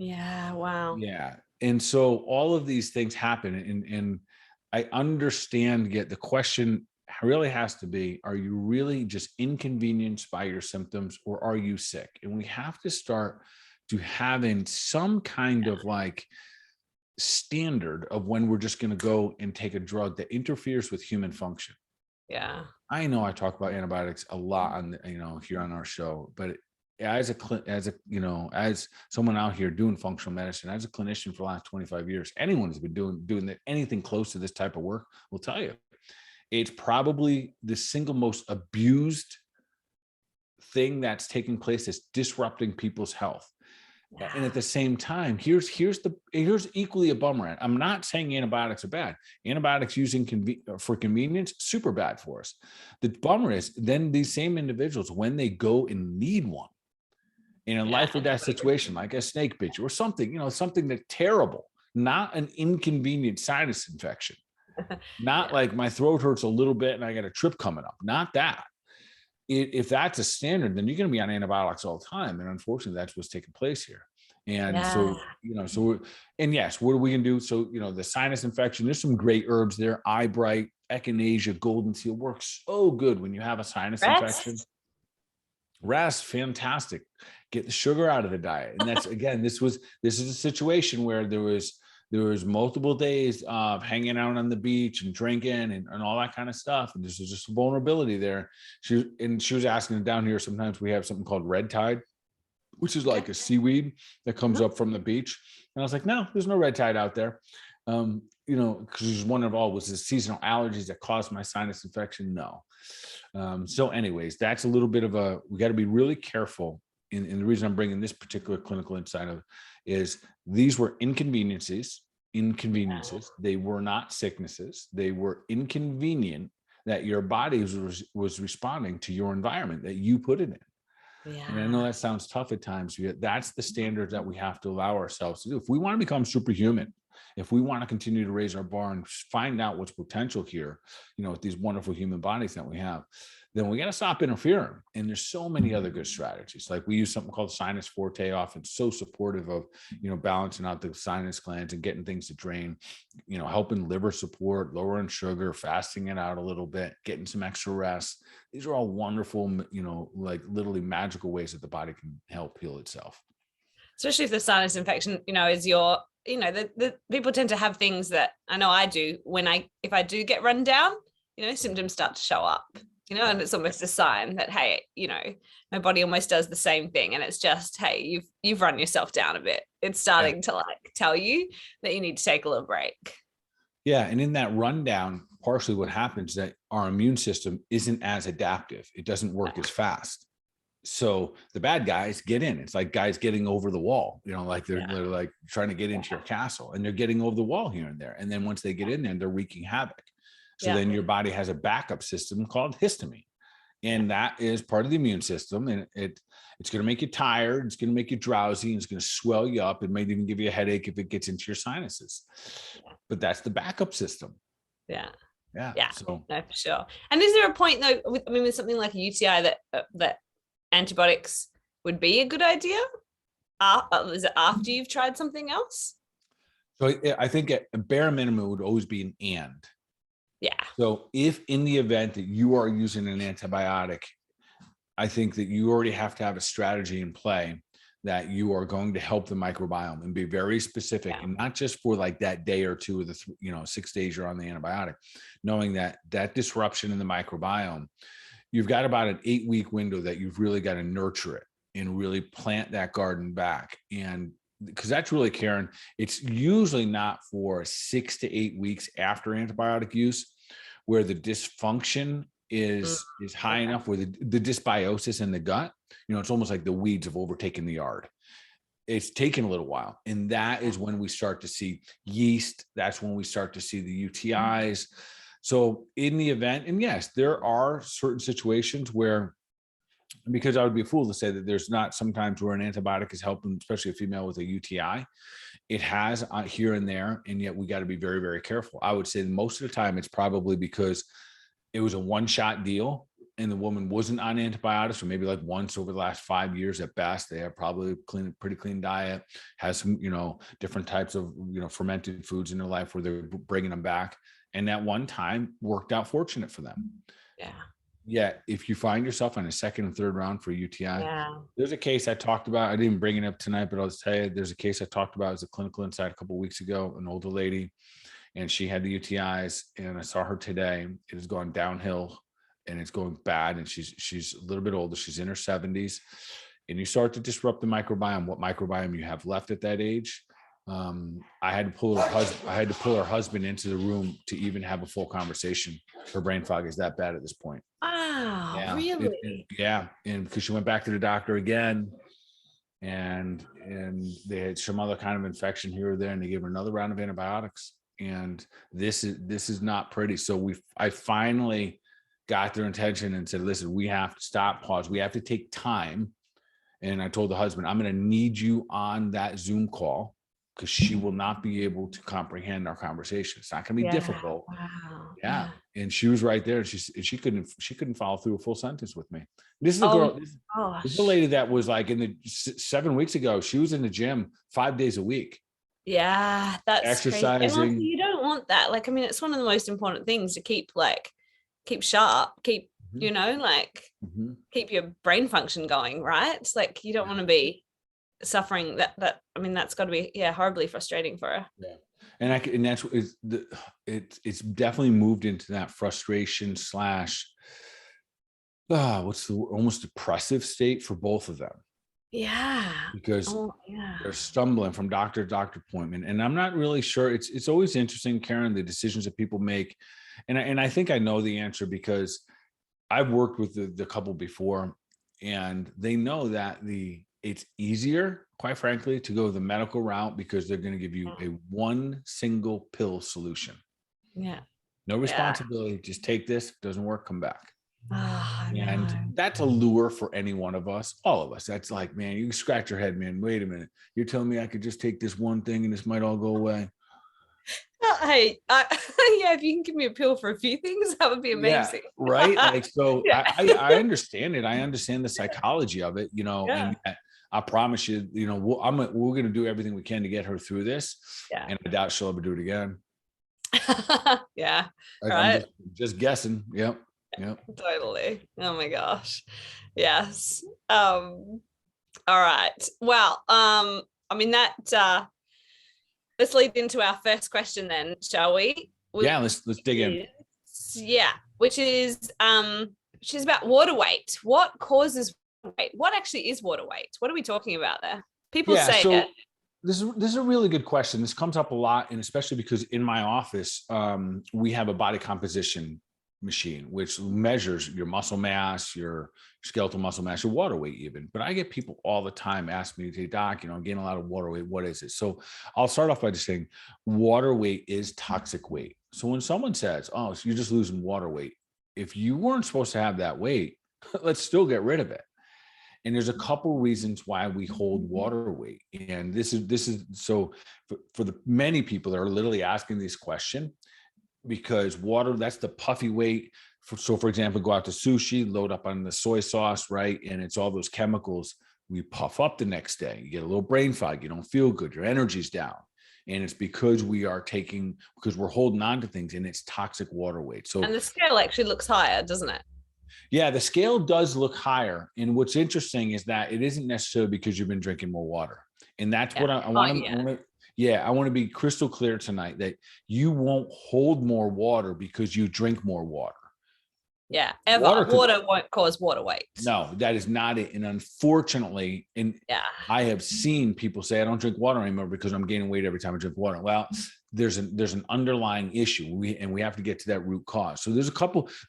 Yeah. Wow. Yeah. And so all of these things happen. And I understand, yet the question really has to be, are you really just inconvenienced by your symptoms, or are you sick? And we have to start to having some kind of like standard of when we're just going to go and take a drug that interferes with human function. Yeah. I know I talk about antibiotics a lot on here on our show, but as someone out here doing functional medicine, as a clinician for the last 25 years, anyone who's been doing anything close to this type of work will tell you it's probably the single most abused thing that's taking place that's disrupting people's health. Yeah. And at the same time, here's equally a bummer. I'm not saying antibiotics are bad. Antibiotics using for convenience, super bad for us. The bummer is then these same individuals, when they go and need one in a life or death situation, like a snake bit you or something, something that's terrible, not an inconvenient sinus infection, not like my throat hurts a little bit and I got a trip coming up, not that. if that's a standard, then you're going to be on antibiotics all the time. And unfortunately, that's what's taking place here. And so, and yes, what are we going to do? So, the sinus infection, there's some great herbs there. Eyebright, echinacea, golden seal works so good when you have a sinus infection. Rest, fantastic. Get the sugar out of the diet. And that's, again, this is a situation where there was multiple days of hanging out on the beach and drinking and all that kind of stuff. And this was just a vulnerability there. She was asking down here, sometimes we have something called red tide, which is like a seaweed that comes up from the beach. And I was like, no, there's no red tide out there. Because she's wondering, was it seasonal allergies that caused my sinus infection? No. So anyways, that's a little bit of we got to be really careful. And the reason I'm bringing this particular clinical insight of is these were inconveniences. They were not sicknesses. They were inconvenient that your body was responding to your environment that you put it in. Yeah. And I know that sounds tough at times. That's the standards that we have to allow ourselves to do. If we want to become superhuman, if we want to continue to raise our bar and find out what's potential here, with these wonderful human bodies that we have, then we got to stop interfering. And there's so many other good strategies. Like we use something called Sinus Forte, often so supportive of, balancing out the sinus glands and getting things to drain, helping liver support, lowering sugar, fasting it out a little bit, getting some extra rest. These are all wonderful, like literally magical ways that the body can help heal itself. Especially if the sinus infection, is your, the people tend to have things that I know I do if I do get run down, symptoms start to show up, and it's almost a sign that, hey, my body almost does the same thing. And it's just, hey, you've run yourself down a bit. It's starting to tell you that you need to take a little break. Yeah. And in that rundown, partially what happens is that our immune system isn't as adaptive. It doesn't work as fast. So the bad guys get in. It's like guys getting over the wall, like they're like trying to get into your castle, and they're getting over the wall here and there. And then once they get in there, they're wreaking havoc. So then your body has a backup system called histamine. And that is part of the immune system. And it's going to make you tired. It's going to make you drowsy. And it's going to swell you up. It might even give you a headache if it gets into your sinuses. But that's the backup system. Yeah. So no, for sure. And is there a point though, with something like a UTI that antibiotics would be a good idea? Is it after you've tried something else? So I think a bare minimum would always be an and. Yeah. So if in the event that you are using an antibiotic, I think that you already have to have a strategy in play that you are going to help the microbiome and be very specific, and not just for like that day or two of the 6 days you're on the antibiotic, knowing that disruption in the microbiome, you've got about an 8-week window that you've really got to nurture it and really plant that garden back. And because that's really, Karen, it's usually not for 6 to 8 weeks after antibiotic use where the dysfunction is high enough, where the dysbiosis in the gut, it's almost like the weeds have overtaken the yard. It's taken a little while. And that is when we start to see yeast. That's when we start to see the UTIs. So in the event, and yes, there are certain situations where, because I would be a fool to say that there's not sometimes where an antibiotic is helping, especially a female with a UTI. It has here and there, and yet we got to be very, very careful. I would say most of the time it's probably because it was a one-shot deal and the woman wasn't on antibiotics, or maybe like once over the last 5 years at best. They have probably pretty clean diet, has some, different types of, fermented foods in their life where they're bringing them back. And that one time worked out fortunate for them. Yeah. If you find yourself on a second and third round for UTI, there's a case I talked about. I didn't bring it up tonight, but I'll just tell you, there's a case I talked about as a clinical insight a couple of weeks ago, an older lady, and she had the UTIs, and I saw her today. It has gone downhill and it's going bad. And she's a little bit older. She's in her 70s, and you start to disrupt the microbiome, what microbiome you have left at that age. I had to pull her husband into the room to even have a full conversation. Her brain fog is that bad at this point. Wow, really? And because she went back to the doctor again, and they had some other kind of infection here or there, and they gave her another round of antibiotics. And this is not pretty. So I finally got their attention and said, listen, we have to stop, pause. We have to take time. And I told the husband, I'm going to need you on that Zoom call because she will not be able to comprehend our conversation. It's not going to be difficult. Wow. Yeah. And she was right there. She couldn't follow through a full sentence with me. This is a girl. This is a lady that was like 7 weeks ago. She was in the gym 5 days a week. Yeah, that's exercising. Crazy. And also, you don't want that. Like, I mean, it's one of the most important things to keep sharp, keep, keep your brain function going, right? It's like, you don't want to be suffering that. I mean, that's got to be, horribly frustrating for her. Yeah. And that's it's definitely moved into that frustration / what's the almost depressive state for both of them. Yeah. Because they're stumbling from doctor to doctor appointment. And I'm not really sure. It's always interesting, Karen, the decisions that people make. And I think I know the answer because I've worked with the couple before, and they know that it's easier, quite frankly, to go the medical route because they're going to give you a one single pill solution. Yeah. No responsibility. Just take this. Doesn't work. Come back. And no. that's a lure for any one of us, all of us. That's like, man, you scratch your head, man. Wait a minute. You're telling me I could just take this one thing and this might all go away? Hey, if you can give me a pill for a few things, that would be amazing. Yeah, right? Like, so I understand it. I understand the psychology of it, and I promise you, we're going to do everything we can to get her through this. Yeah. And I doubt she'll ever do it again. Yeah. I'm just guessing. Yep. Totally. Oh my gosh. Yes. All right. Well, I mean that let's lead into our first question then, shall we? Let's dig in. Yeah, which is about water weight. What causes weight? What actually is water weight? What are we talking about there? People say it. This is a really good question. This comes up a lot, and especially because in my office, we have a body composition machine, which measures your muscle mass, your skeletal muscle mass, your water weight even. But I get people all the time ask me, "Hey, doc, I'm gaining a lot of water weight. What is it?" So I'll start off by just saying water weight is toxic weight. So when someone says, "Oh, so you're just losing water weight," if you weren't supposed to have that weight, let's still get rid of it. And there's a couple reasons why we hold water weight. And this is so for the many people that are literally asking this question, because water, that's the puffy weight. So for example, go out to sushi, load up on the soy sauce, right? And it's all those chemicals. We puff up the next day. You get a little brain fog. You don't feel good. Your energy's down. And it's because because we're holding on to things, and it's toxic water weight. So, and the scale actually looks higher, doesn't it? Yeah, the scale does look higher. And what's interesting is that it isn't necessarily because you've been drinking more water. And that's what I want to, I want to be crystal clear tonight that you won't hold more water because you drink more water. Yeah, water won't cause water weight. No, that is not it. And unfortunately, I have seen people say, I don't drink water anymore because I'm gaining weight every time I drink water. Well, there's an underlying issue. We have to get to that root cause. So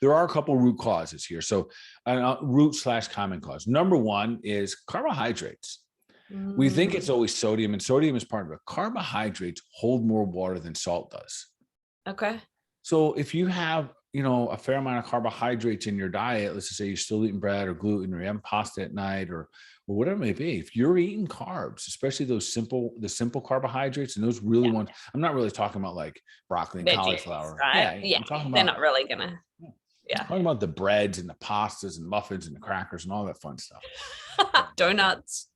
there are a couple root causes here. So root/common cause. Number one is carbohydrates. We think it's always sodium, and sodium is part of it. Carbohydrates hold more water than salt does. Okay. So if you have, a fair amount of carbohydrates in your diet, let's just say you're still eating bread or gluten, or you're having pasta at night, or whatever it may be, if you're eating carbs, especially the simple carbohydrates, and those really ones, I'm not really talking about like broccoli and cauliflower. Right? Yeah, they're not really gonna. I'm talking about the breads and the pastas and muffins and the crackers and all that fun stuff. Donuts,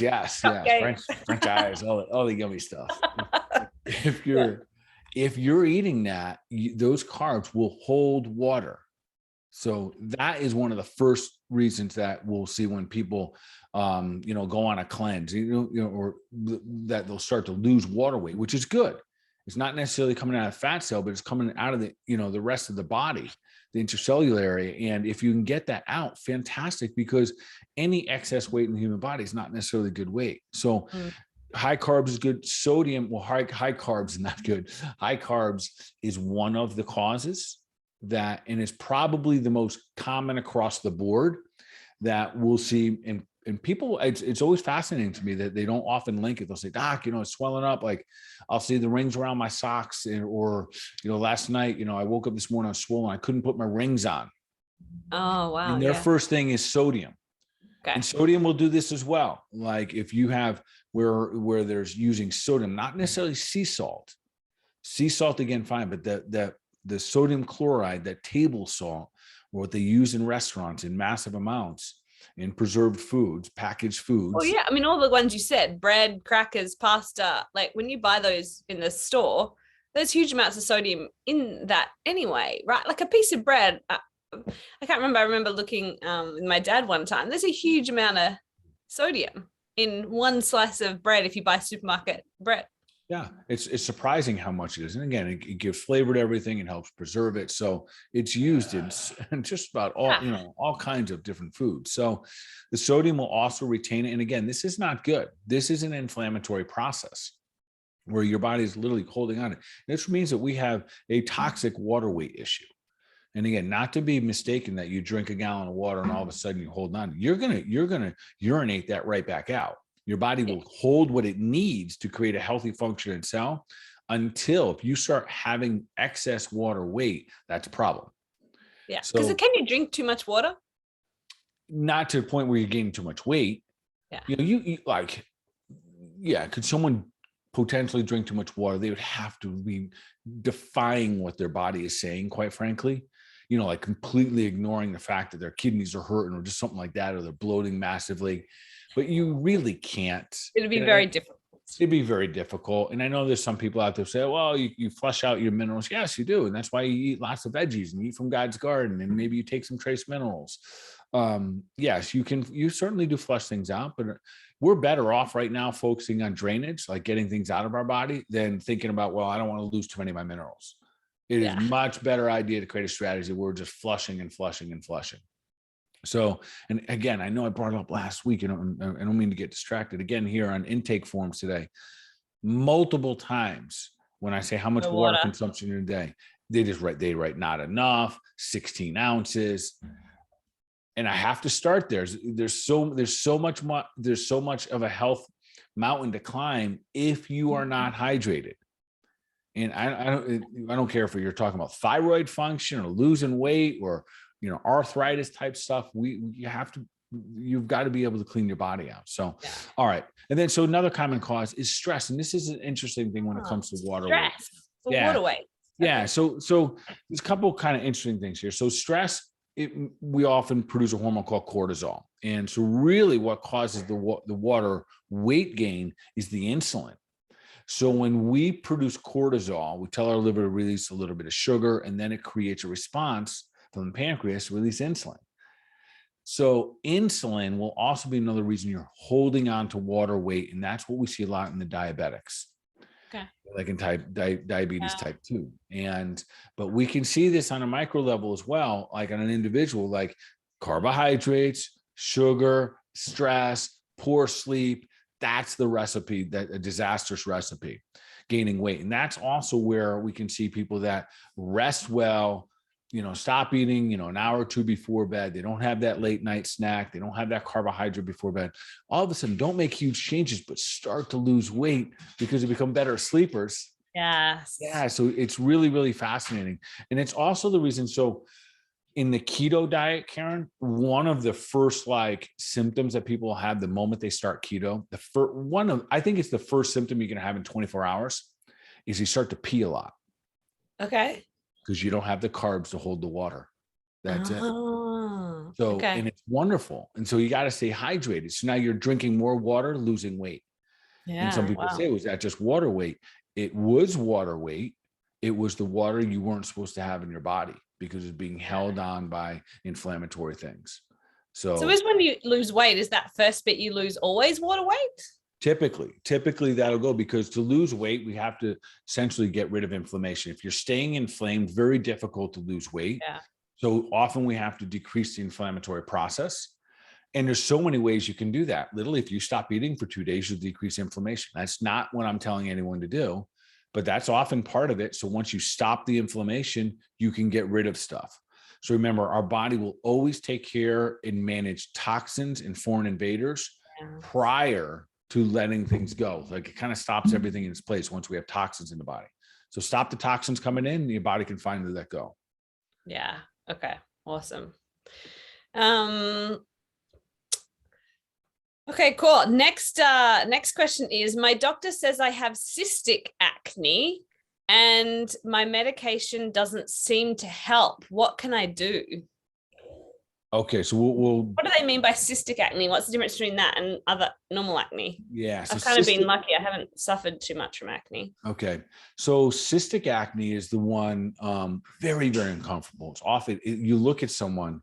yes, French fries, all the yummy stuff. If you're eating that, those carbs will hold water. So that is one of the first reasons that we'll see when people, go on a cleanse, or that they'll start to lose water weight, which is good. It's not necessarily coming out of the fat cell, but it's coming out of the rest of the body, the intercellular area. And if you can get that out, fantastic, because any excess weight in the human body is not necessarily good weight. So high carbs is good. Sodium, high carbs is not good. High carbs is one of the causes that, and it's probably the most common across the board that we'll see. And people, it's always fascinating to me that they don't often link it. They'll say, "Doc, it's swelling up." Like I'll see the rings around my socks, or last night, I woke up this morning, I was swollen. I couldn't put my rings on. Oh, wow. And their first thing is sodium. Okay. And sodium will do this as well. Like if you have where there's using sodium, not necessarily sea salt. Sea salt again, fine, but the sodium chloride, that table salt, what they use in restaurants in massive amounts in preserved foods, packaged foods. Well, yeah, I mean, all the ones you said, bread, crackers, pasta, like when you buy those in the store, there's huge amounts of sodium in that anyway, right? Like a piece of bread, I can't remember. I remember looking with my dad one time. There's a huge amount of sodium in one slice of bread if you buy supermarket bread. Yeah, it's surprising how much it is. And again, it gives flavor to everything and helps preserve it. So it's used in just about all kinds of different foods. So the sodium will also retain it. And again, this is not good. This is an inflammatory process where your body is literally holding on. This means that we have a toxic water weight issue. And again, not to be mistaken that you drink a gallon of water and all of a sudden you hold on. You're gonna urinate that right back out. Your body will hold what it needs to create a healthy functioning cell until if you start having excess water weight, that's a problem. Yeah. Because can you drink too much water? Not to the point where you're gaining too much weight. Yeah. You like, yeah, could someone potentially drink too much water? They would have to be defying what their body is saying, quite frankly. Like completely ignoring the fact that their kidneys are hurting or just something like that, or they're bloating massively. But you really can't. It'd be very difficult. It'd be very difficult. And I know there's some people out there say, well, you flush out your minerals. Yes, you do. And that's why you eat lots of veggies and eat from God's garden. And maybe you take some trace minerals. Yes, you certainly do flush things out, but we're better off right now focusing on drainage, like getting things out of our body, than thinking about, well, I don't want to lose too many of my minerals. It is much better idea to create a strategy where we're just flushing and flushing and flushing. So, and again, I know I brought it up last week, and I don't mean to get distracted again here on intake forms today. Multiple times when I say how much water consumption in a day, they write not enough, 16 ounces. And I have to start there. There's so much of a health mountain to climb if you are not hydrated. And I don't care if you're talking about thyroid function or losing weight or arthritis type stuff. You've got to be able to clean your body out. So, all right. And then, so another common cause is stress. And this is an interesting thing when it comes to water weight. Water weight. Yeah. So there's a couple kind of interesting things here. So stress, we often produce a hormone called cortisol. And so really what causes the water weight gain is the insulin. So when we produce cortisol, we tell our liver to release a little bit of sugar, and then it creates a response from the pancreas to release insulin. So insulin will also be another reason you're holding on to water weight. And that's what we see a lot in the diabetics. Okay. Like in diabetes type 2. But we can see this on a micro level as well, like on an individual, like carbohydrates, sugar, stress, poor sleep. That's the recipe, that a disastrous recipe, gaining weight. And that's also where we can see people that rest well, stop eating, an hour or two before bed. They don't have that late night snack. They don't have that carbohydrate before bed. All of a sudden, don't make huge changes, but start to lose weight because they become better sleepers. Yes. Yeah. So it's really, really fascinating. And it's also the reason. So in the keto diet, Karen, one of the first symptoms that people have the moment they start keto, I think it's the first symptom you're going to have in 24 hours is you start to pee a lot. Okay. Because you don't have the carbs to hold the water. That's it. So, and it's wonderful. And so you got to stay hydrated. So now you're drinking more water, losing weight. Yeah. And some people say, was that just water weight? It was water weight. It was the water you weren't supposed to have in your body because it's being held on by inflammatory things. So is when you lose weight, is that first bit you lose always water weight? Typically that'll go, because to lose weight, we have to essentially get rid of inflammation. If you're staying inflamed, very difficult to lose weight. Yeah. So often we have to decrease the inflammatory process. And there's so many ways you can do that. Literally, if you stop eating for 2 days, you'll decrease inflammation. That's not what I'm telling anyone to do, but that's often part of it. So once you stop the inflammation, you can get rid of stuff. So remember, our body will always take care and manage toxins and foreign invaders prior to letting things go. Like it kind of stops everything in its place once we have toxins in the body. So stop the toxins coming in, and your body can finally let go. Yeah. Okay. Awesome. Okay, cool. Next question is, my doctor says I have cystic acne and my medication doesn't seem to help. What can I do? Okay, so we'll What do they mean by cystic acne? What's the difference between that and other normal acne? yeah. So I've kind of been lucky. I haven't suffered too much from acne. okay, so cystic acne is the one very, very uncomfortable. It's often you look at someone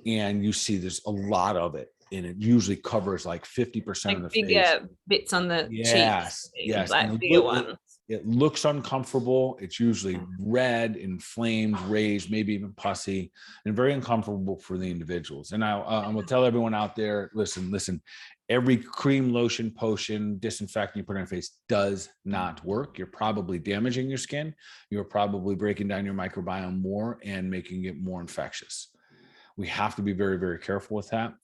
and you see there's a lot of it, and it usually covers like 50% of the Bigger face. bits on the cheeks. Yes, Like bigger ones. It looks uncomfortable. It's usually red, inflamed, raised, maybe even pussy, and very uncomfortable for the individuals. And I'm gonna tell everyone out there, listen. Every cream, lotion, potion, disinfectant you put on your face does not work. You're probably damaging your skin. You're probably breaking down your microbiome more and making it more infectious. We have to be very, very careful with that.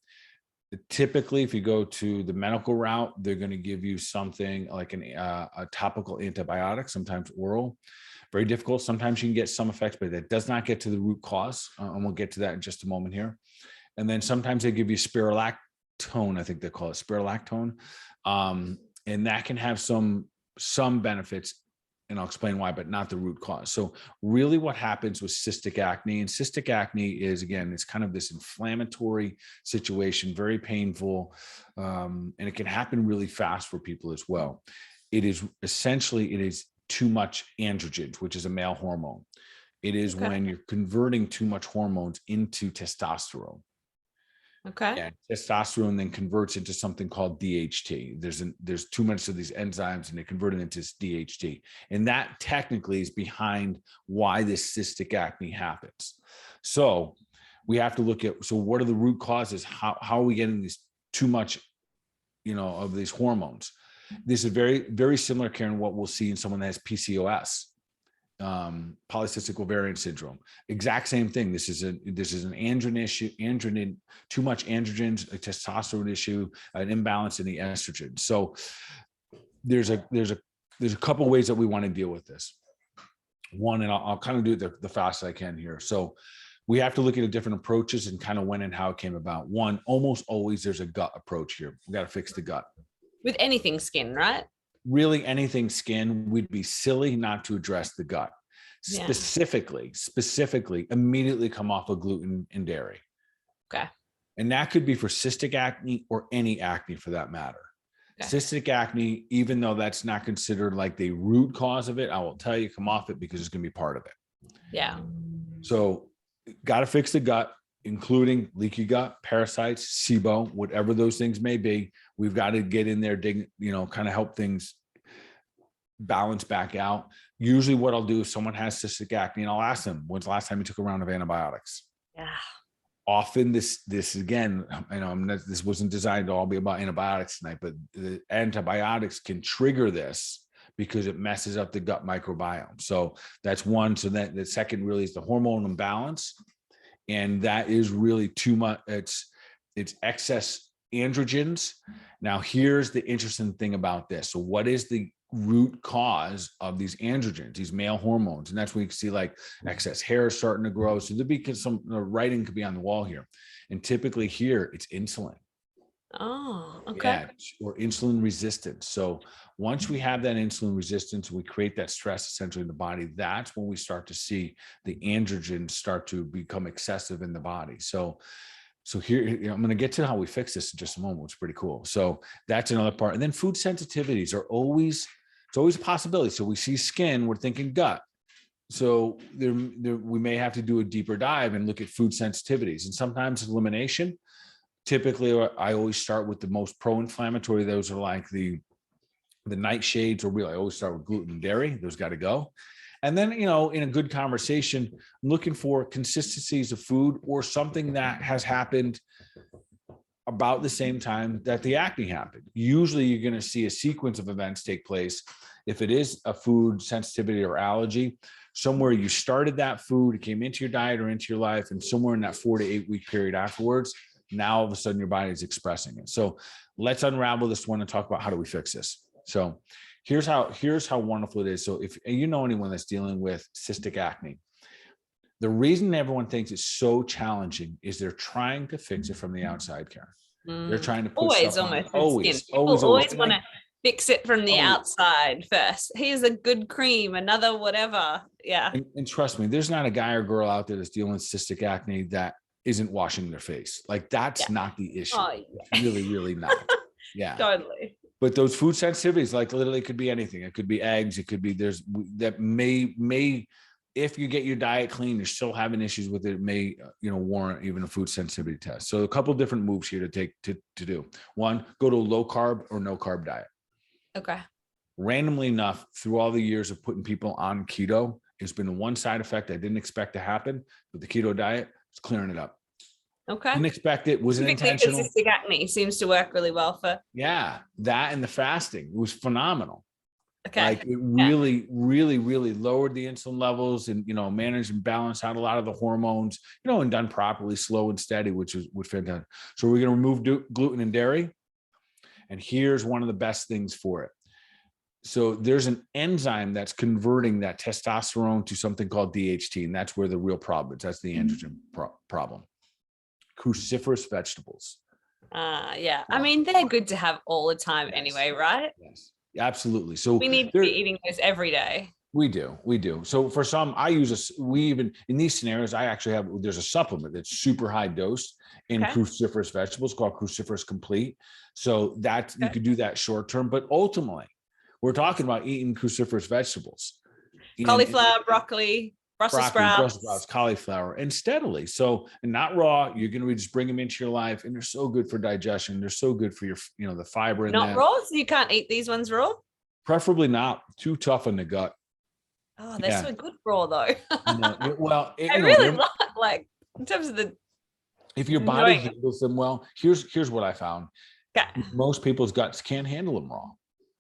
Typically, if you go to the medical route, they're going to give you something like a topical antibiotic, sometimes oral. Very difficult. Sometimes you can get some effects, but that does not get to the root cause. And we'll get to that in just a moment here. And then sometimes they give you spirulactone, I think they call it spirulactone. And that can have some benefits, and I'll explain why, but not the root cause. So really what happens with cystic acne, and cystic acne is, again, it's kind of this inflammatory situation, very painful, and it can happen really fast for people as well. It is too much androgens, which is a male hormone. It is when you're converting too much hormones into testosterone. Okay. And testosterone then converts into something called DHT. There's too much of these enzymes, and they convert it into DHT. And that technically is behind why this cystic acne happens. So we have to look at, so what are the root causes? How are we getting this too much, of these hormones? This is very, very similar, Karen, what we'll see in someone that has PCOS. Polycystic ovarian syndrome, exact same thing. This is an androgen issue, too much androgens, a testosterone issue, an imbalance in the estrogen. So there's a couple of ways that we want to deal with this. One, and I'll kind of do it the fastest I can here. So we have to look at different approaches and kind of when and how it came about. One, almost always there's a gut approach here. We got to fix the gut. With anything skin, right? Really anything skin, we'd be silly not to address the gut. Yeah. Specifically, immediately come off of gluten and dairy. Okay. And that could be for cystic acne or any acne for that matter. Okay. Cystic acne, even though that's not considered like the root cause of it, I will tell you, come off it because it's going to be part of it. Yeah. So got to fix the gut, including leaky gut, parasites, SIBO, whatever those things may be. We've got to get in there, dig, kind of help things balance back out. Usually what I'll do if someone has cystic acne, and I'll ask them, when's the last time you took a round of antibiotics? Yeah. Often this again, this wasn't designed to all be about antibiotics tonight, but the antibiotics can trigger this because it messes up the gut microbiome. So that's one. So that the second really is the hormone imbalance. And that is really too much. It's excess androgens. Now, here's the interesting thing about this. So what is the root cause of these androgens, these male hormones? And that's where you can see like excess hair starting to grow. So there'd be some writing could be on the wall here. And typically here, it's insulin. Oh, okay. Yeah, or insulin resistance. So once we have that insulin resistance, we create that stress essentially in the body. That's when we start to see the androgens start to become excessive in the body. So here, I'm going to get to how we fix this in just a moment. It's pretty cool. So that's another part. And then food sensitivities are always a possibility. So we see skin, we're thinking gut. So there we may have to do a deeper dive and look at food sensitivities, and sometimes elimination. Typically, I always start with the most pro-inflammatory. Those are like the nightshades, or really I always start with gluten and dairy. Those got to go. And then, in a good conversation, I'm looking for consistencies of food or something that has happened about the same time that the acne happened. Usually you're going to see a sequence of events take place. If it is a food sensitivity or allergy, somewhere you started that food, it came into your diet or into your life, and somewhere in that 4 to 8 week period afterwards, now all of a sudden your body is expressing it. So let's unravel this one and talk about how do we fix this. So here's how wonderful it is. So if you know anyone that's dealing with cystic acne, the reason everyone thinks it's so challenging is they're trying to fix it from the outside, Karen. They're trying to push Always stuff on almost with skin. always, People always. always want to fix it from the Always. outside first. Here's a good cream, another whatever. Yeah. And trust me, there's not a guy or girl out there that's dealing with cystic acne that isn't washing their face. Like that's not the issue. Oh, yeah. It's really, really not. Yeah. Totally. But those food sensitivities, like literally could be anything. It could be eggs. It could be that may, if you get your diet clean, you're still having issues with it, it may, warrant even a food sensitivity test. So a couple of different moves here to take to do. One, go to a low carb or no carb diet. Okay. Randomly enough, through all the years of putting people on keto, there's been one side effect I didn't expect to happen, but the keto diet is clearing it up. Okay. Didn't expect it. Wasn't intentional. Cystic acne seems to work really well for. Yeah, that and the fasting, it was phenomenal. Okay. Like it really, really, really lowered the insulin levels and, managed and balanced out a lot of the hormones, and done properly, slow and steady, which was fantastic. So we're going to remove gluten and dairy. And here's one of the best things for it. So there's an enzyme that's converting that testosterone to something called DHT. And that's where the real problem is. That's the androgen problem. Cruciferous vegetables. Yeah. I mean, they're good to have all the time anyway, right? Yes, absolutely. So we need to be eating those every day. We do. So for some, even in these scenarios, there's a supplement that's super high dose in cruciferous vegetables called Cruciferous Complete. So that you could do that short term, but ultimately we're talking about eating cruciferous vegetables. Cauliflower, broccoli, Brussels sprouts, cauliflower, and steadily. So, and not raw, you're going to just bring them into your life, and they're so good for digestion. They're so good for your, the fiber in not raw. So you can't eat these ones raw? Preferably not. Too tough on the gut. Oh, they're so good raw though. Well, I really like in terms of the. If your body handles them well, here's what I found. Okay. Most people's guts can't handle them raw.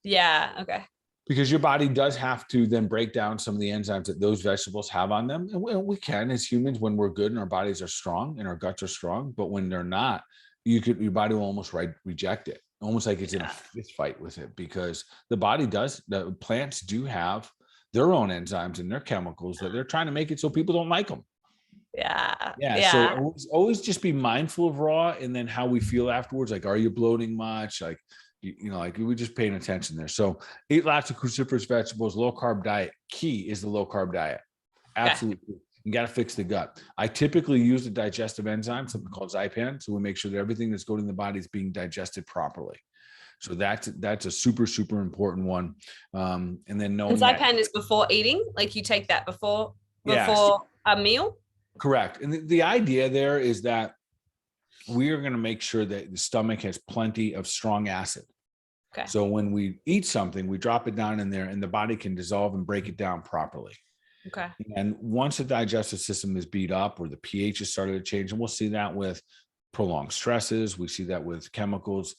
Yeah. Okay. Because your body does have to then break down some of the enzymes that those vegetables have on them. And we can as humans when we're good and our bodies are strong and our guts are strong. But when they're not, your body will almost reject it, almost like it's in a fist fight with it, because the plants do have their own enzymes and their chemicals that they're trying to make it so people don't like them. Yeah. So always just be mindful of raw and then how we feel afterwards. Like, are you bloating much? Like, we're just paying attention there. So eat lots of cruciferous vegetables, low carb diet. Key is the low carb diet. Absolutely. You got to fix the gut. I typically use a digestive enzyme, something called Zypan. So we make sure that everything that's going in the body is being digested properly. So that's a super, super important one. And then knowing Zypan is before eating, like you take that before a meal. Correct. And the idea there is that we are going to make sure that the stomach has plenty of strong acid. Okay. So when we eat something, we drop it down in there and the body can dissolve and break it down properly. Okay. And once the digestive system is beat up or the pH has started to change, and we'll see that with prolonged stresses, we see that with chemicals,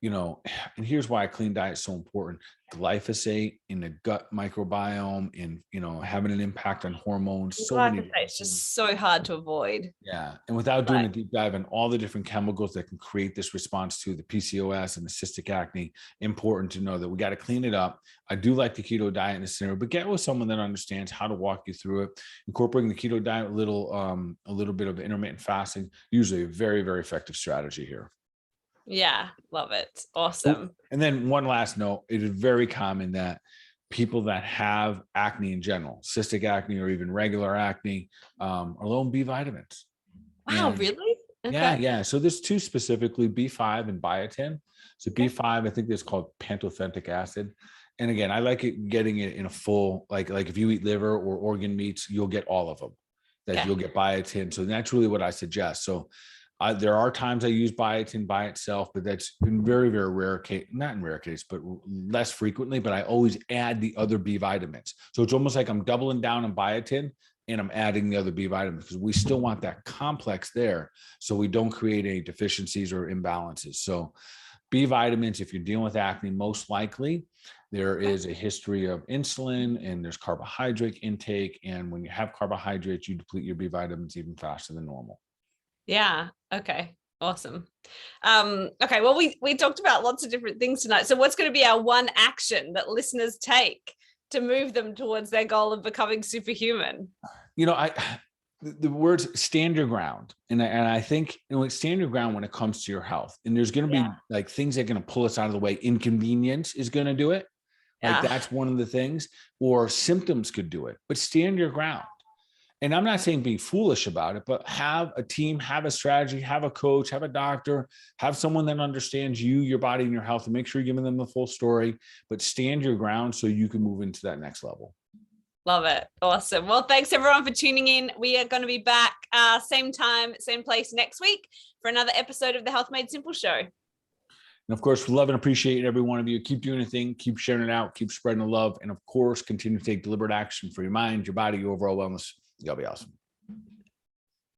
and here's why a clean diet is so important. Glyphosate in the gut microbiome and, having an impact on hormones. It's just so hard to avoid. Yeah. And without doing a deep dive on all the different chemicals that can create this response to the PCOS and the cystic acne, important to know that we got to clean it up. I do like the keto diet in this scenario, but get with someone that understands how to walk you through it. Incorporating the keto diet, a little bit of intermittent fasting, usually a very, very effective strategy here. Yeah, love it. Awesome. And then one last note, it is very common that people that have acne in general, cystic acne or even regular acne, are low in B vitamins. Wow, really? Okay. Yeah. So there's two specifically, B5 and biotin. So B5, I think it's called pantothenic acid. And again, I like getting it in a full, like if you eat liver or organ meats, you'll get all of them. You'll get biotin. So that's really what I suggest. So there are times I use biotin by itself, but that's in very, very rare case, not in rare case, but less frequently, but I always add the other B vitamins. So it's almost like I'm doubling down on biotin and I'm adding the other B vitamins because we still want that complex there so we don't create any deficiencies or imbalances. So B vitamins, if you're dealing with acne, most likely there is a history of insulin and there's carbohydrate intake. And when you have carbohydrates, you deplete your B vitamins even faster than normal. Yeah. Okay. Awesome. Okay. Well, we talked about lots of different things tonight. So what's going to be our one action that listeners take to move them towards their goal of becoming superhuman? the words stand your ground. And I think, stand your ground when it comes to your health. And there's going to be like things that are going to pull us out of the way. Inconvenience is going to do it. Like that's one of the things, or symptoms could do it, but stand your ground. And I'm not saying be foolish about it, but have a team, have a strategy, have a coach, have a doctor, have someone that understands you, your body, and your health, and make sure you're giving them the full story, but stand your ground so you can move into that next level. Love it. Awesome. Well, thanks everyone for tuning in. We are going to be back same time, same place next week for another episode of the Health Made Simple show. And of course, we love and appreciate every one of you. Keep doing a thing, keep sharing it out, keep spreading the love. And of course, continue to take deliberate action for your mind, your body, your overall wellness. Y'all be awesome.